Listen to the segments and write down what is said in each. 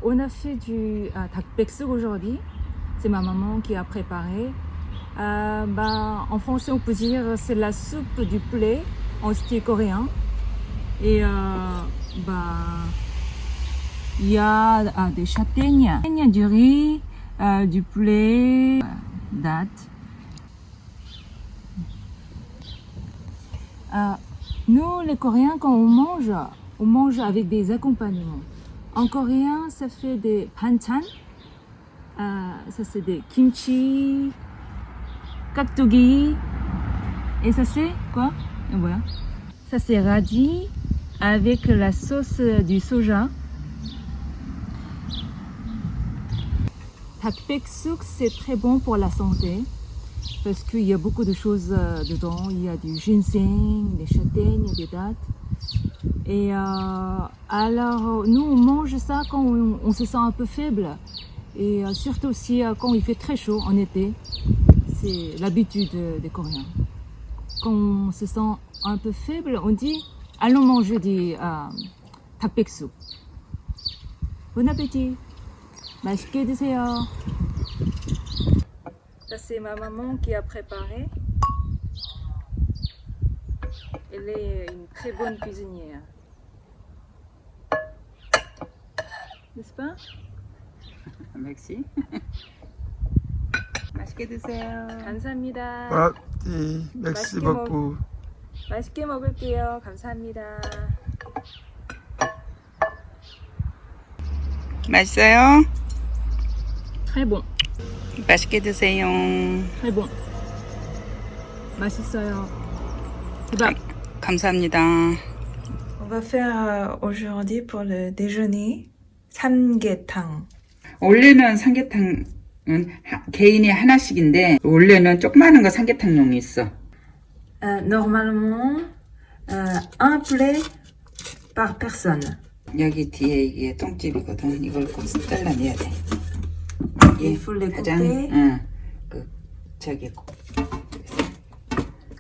on a fait du 닭백숙 aujourd'hui. C'est ma maman qui a préparé. En français, on peut dire c'est la soupe du poulet en style coréen. Et il y a des châtaignes, du riz, du poulet, dattes. Nous, les Coréens, quand on mange avec des accompagnements. En coréen, ça fait des banchan. Ça, c'est des kimchi, 깍두기. Et ça, c'est quoi? Et voilà. Ça, c'est radis avec la sauce du soja. 닭백숙, c'est très bon pour la santé. Parce qu'il y a beaucoup de choses dedans. Il y a du ginseng, des châtaignes, des dattes. Et alors, nous, on mange ça quand on se sent un peu faible. Et surtout aussi quand il fait très chaud en été. C'est l'habitude des Coréens. Quand on se sent un peu faible, on dit « Allons manger du 닭백숙 ». Bon appétit! 맛있게 드세요! Ça, c'est ma maman qui a préparé. Elle est une très bonne cuisinière. N'est-ce pas? Merci. 맛있게 드세요. 감사합니다. Voilà, et merci beaucoup. 맛있게 먹을게요. 감사합니다. 맛있어요? Très bon. 맛있게 드세요. Très bon. 맛있어요. 대박. 감사합니다. On va faire aujourd'hui pour le déjeuner 삼계탕. 원래는 삼계탕은 개인이 하나씩인데 원래는 조그마한 거 삼계탕용이 있어. Normalement, un poulet par personne. 여기 뒤에 이게 똥집이거든. 이걸 꼭 잘라내야 돼. Il faut les 가장 couper. 저기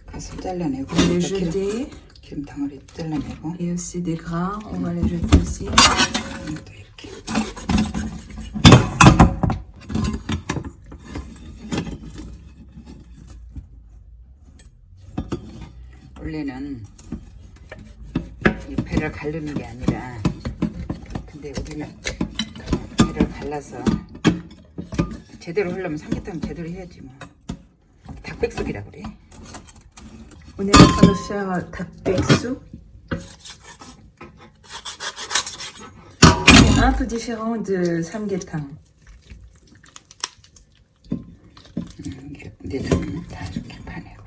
가서 잘라내고 Les jeter. 기름 덩어리 잘라내고 Et aussi des gras, on va les jeter aussi. 또 이렇게. 원래는 이 배를 가르는 게 아니라 근데 우리는 배를 갈라서 제대로 하려면 삼계탕 제대로 해야지 뭐. 닭백숙이라 그래. On est en train de faire 닭백숙. C'est un peu différent de samgyetang. 내장은 다 이렇게 파내고.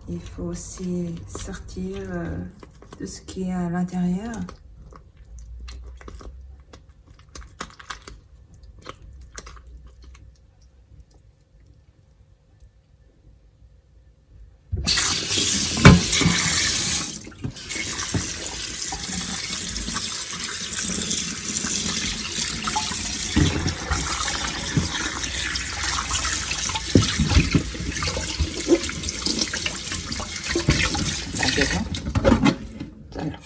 Il faut aussi sortir de ce qui est à l'intérieur. 그래서 잘라.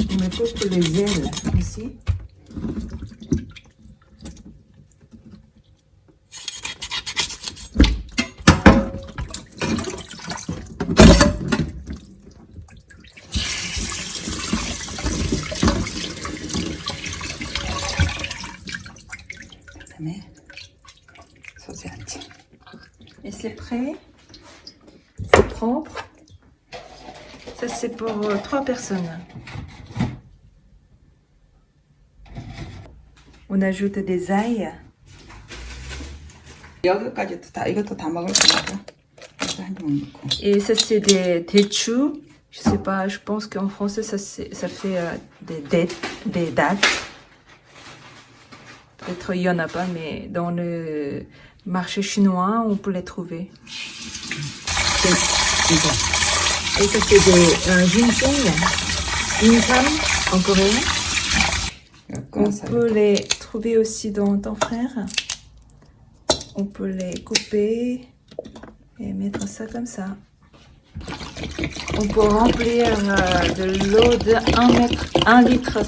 On met coupe les ailes ici. 그다음에 소스 한 채. Et c'est prêt. C'est propre. Ça, c'est pour 3 personnes. On ajoute des ailes. 여기까지도 다 이것도 다 먹을 거니까 이거 한 점 넣고. Et ça, c'est des daetchu. Je sais pas, je pense qu'en français, ça fait des dattes. Peut-être il y en a pas, mais dans le marché chinois, on peut les trouver. 이거. Et ça, c'est des ginseng, ginseng en coréen. On peut les trouver aussi dans ton frère. On peut les couper et mettre ça comme ça. On peut remplir de l'eau de 1,5 litre.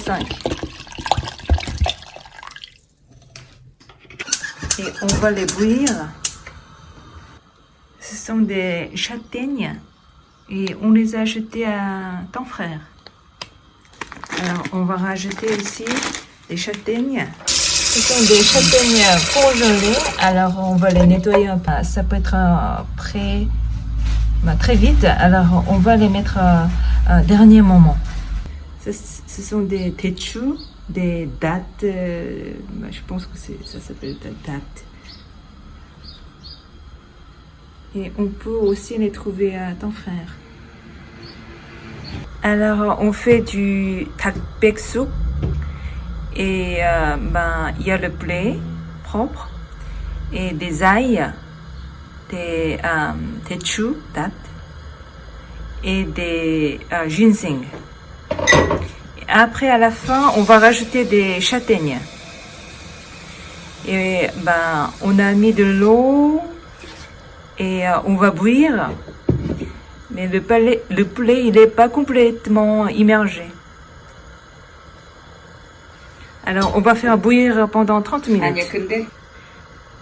Et on va les bouillir. Ce sont des châtaignes et on les a achetées à ton frère. Alors on va rajouter ici des châtaignes. Ce sont des châtaignes congelées. Alors on va les nettoyer un peu. Ça peut être prêt très vite. Alors on va les mettre à dernier moment. Ce sont des tetchou, des dattes. Je pense que ça s'appelle des dattes. Et on peut aussi les trouver à ton frère. Alors, on fait du takbeksuk. Et il y a le poulet propre et des ail, des tetchou, dattes, et des ginseng. Et après, à la fin, on va rajouter des châtaignes. Et on a mis de l'eau. Et on va bouillir, mais le poulet il n'est pas complètement immergé. Alors on va faire bouillir pendant 30 minutes. 아니야, 근데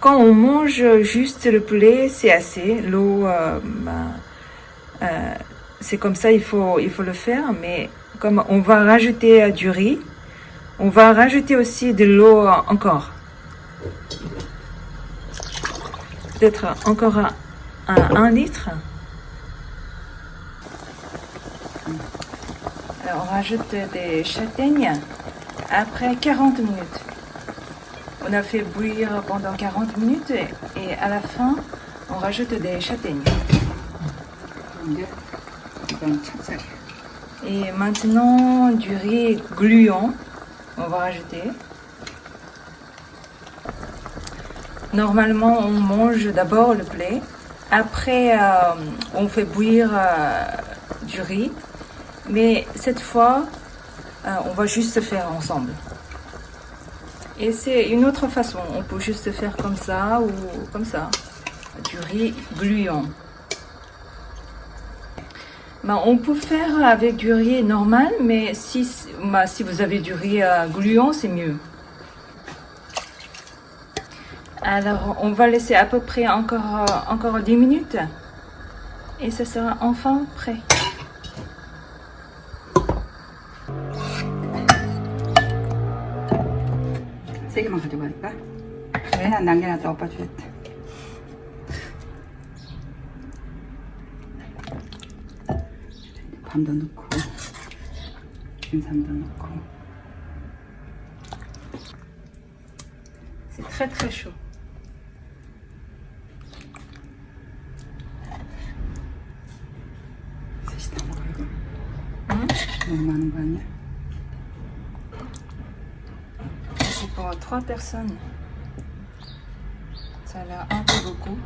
Quand on mange juste le poulet, c'est assez. L'eau, c'est comme ça, il faut le faire. Mais comme on va rajouter du riz, on va rajouter aussi de l'eau encore. Peut-être encore 1 litre. Alors on rajoute des châtaignes après 40 minutes. On a fait bouillir pendant 40 minutes et à la fin on rajoute des châtaignes. 이제 이건 찹쌀. Et maintenant du riz gluant, on va rajouter. Normalement on mange d'abord le poulet. Après, on fait bouillir du riz, mais cette fois, on va juste faire ensemble. Et c'est une autre façon, on peut juste faire comme ça ou comme ça, du riz gluant. On peut faire avec du riz normal, mais si vous avez du riz gluant, c'est mieux. Alors, on va laisser à peu près encore 10 minutes et ça sera enfin prêt. 세 개만 가져가니까. 왜 난 남겨놨다 오빠 주겠다. 밤도 넣고 인삼도 넣고. C'est très très chaud. 셋이 다 먹어 이거. 응? 너무 많은 거 아니야? C'est pour 3 personnes. Ça a l'air un peu beaucoup.